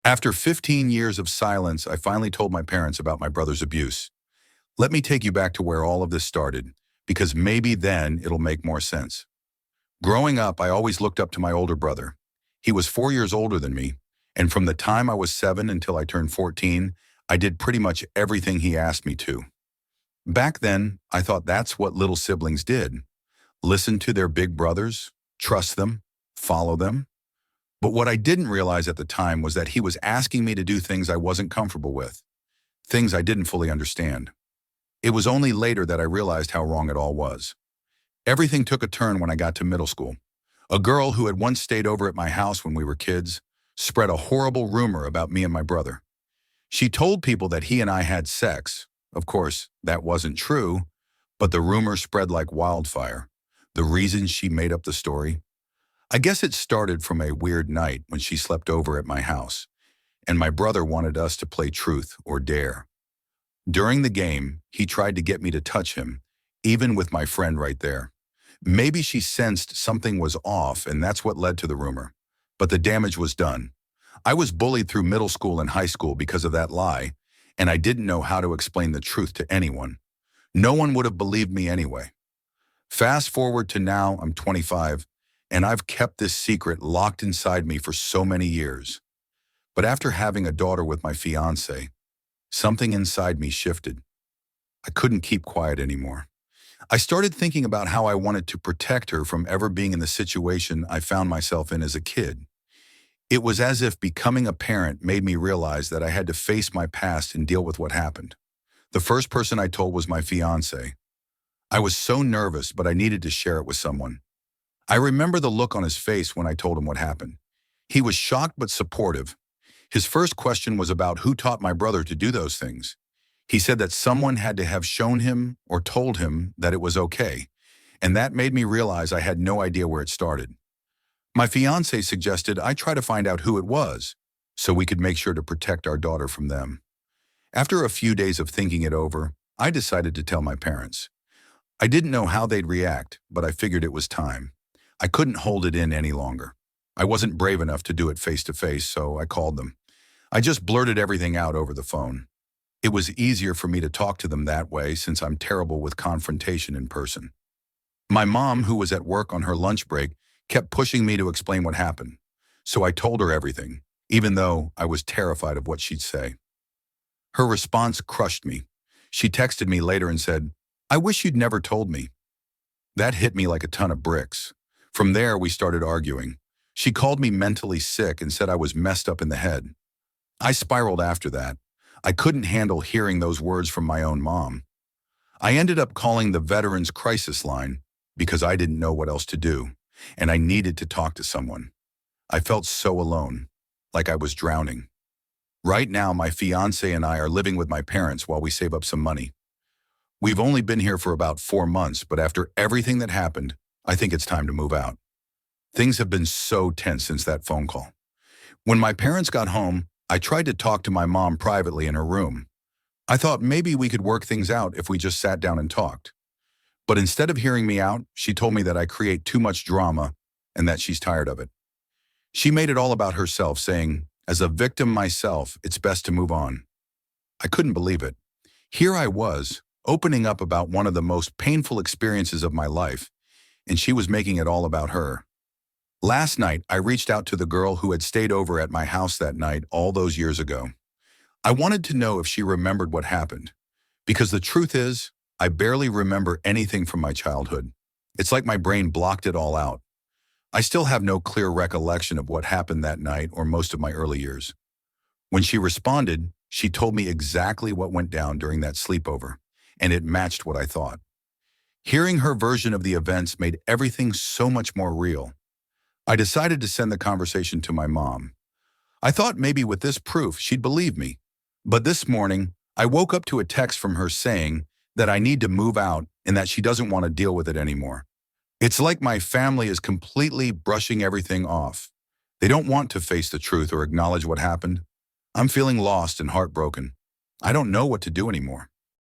After 15 years of silence, I finally told my parents about my brother's abuse. Let me take you back to where all of this started, because maybe then it'll make more sense. Growing up, I always looked up to my older brother. He was 4 years older than me, and from the time I was 7 until I turned 14, I did pretty much everything he asked me to. Back then, I thought that's what little siblings did. Listen to their big brothers, trust them, follow them. But what I didn't realize at the time was that he was asking me to do things I wasn't comfortable with, things I didn't fully understand. It was only later that I realized how wrong it all was. Everything took a turn when I got to middle school. A girl who had once stayed over at my house when we were kids spread a horrible rumor about me and my brother. She told people that he and I had sex. Of course, that wasn't true, but the rumor spread like wildfire. The reason she made up the story? I guess it started from a weird night when she slept over at my house, and my brother wanted us to play truth or dare. During the game, he tried to get me to touch him, even with my friend right there. Maybe she sensed something was off, and that's what led to the rumor. But the damage was done. I was bullied through middle school and high school because of that lie, and I didn't know how to explain the truth to anyone. No one would have believed me anyway. Fast forward to now, I'm 25, and I've kept this secret locked inside me for so many years. But after having a daughter with my fiance, something inside me shifted. I couldn't keep quiet anymore. I started thinking about how I wanted to protect her from ever being in the situation I found myself in as a kid. It was as if becoming a parent made me realize that I had to face my past and deal with what happened. The first person I told was my fiance. I was so nervous, but I needed to share it with someone. I remember the look on his face when I told him what happened. He was shocked but supportive. His first question was about who taught my brother to do those things. He said that someone had to have shown him or told him that it was okay, and that made me realize I had no idea where it started. My fiance suggested I try to find out who it was, so we could make sure to protect our daughter from them. After a few days of thinking it over, I decided to tell my parents. I didn't know how they'd react, but I figured it was time. I couldn't hold it in any longer. I wasn't brave enough to do it face to face, so I called them. I just blurted everything out over the phone. It was easier for me to talk to them that way since I'm terrible with confrontation in person. My mom, who was at work on her lunch break, kept pushing me to explain what happened. So I told her everything, even though I was terrified of what she'd say. Her response crushed me. She texted me later and said, "I wish you'd never told me." That hit me like a ton of bricks. From there, we started arguing. She called me mentally sick and said I was messed up in the head. I spiraled after that. I couldn't handle hearing those words from my own mom. I ended up calling the Veterans Crisis Line because I didn't know what else to do, and I needed to talk to someone. I felt so alone, like I was drowning. Right now, my fiance and I are living with my parents while we save up some money. We've only been here for about 4 months, but after everything that happened, I think it's time to move out. Things have been so tense since that phone call. When my parents got home, I tried to talk to my mom privately in her room. I thought maybe we could work things out if we just sat down and talked. But instead of hearing me out, she told me that I create too much drama and that she's tired of it. She made it all about herself, saying, "As a victim myself, it's best to move on." I couldn't believe it. Here I was, opening up about one of the most painful experiences of my life, and she was making it all about her. Last night, I reached out to the girl who had stayed over at my house that night all those years ago. I wanted to know if she remembered what happened, because the truth is, I barely remember anything from my childhood. It's like my brain blocked it all out. I still have no clear recollection of what happened that night or most of my early years. When she responded, she told me exactly what went down during that sleepover, and it matched what I thought. Hearing her version of the events made everything so much more real. I decided to send the conversation to my mom. I thought maybe with this proof she'd believe me. But this morning, I woke up to a text from her saying that I need to move out and that she doesn't want to deal with it anymore. It's like my family is completely brushing everything off. They don't want to face the truth or acknowledge what happened. I'm feeling lost and heartbroken. I don't know what to do anymore.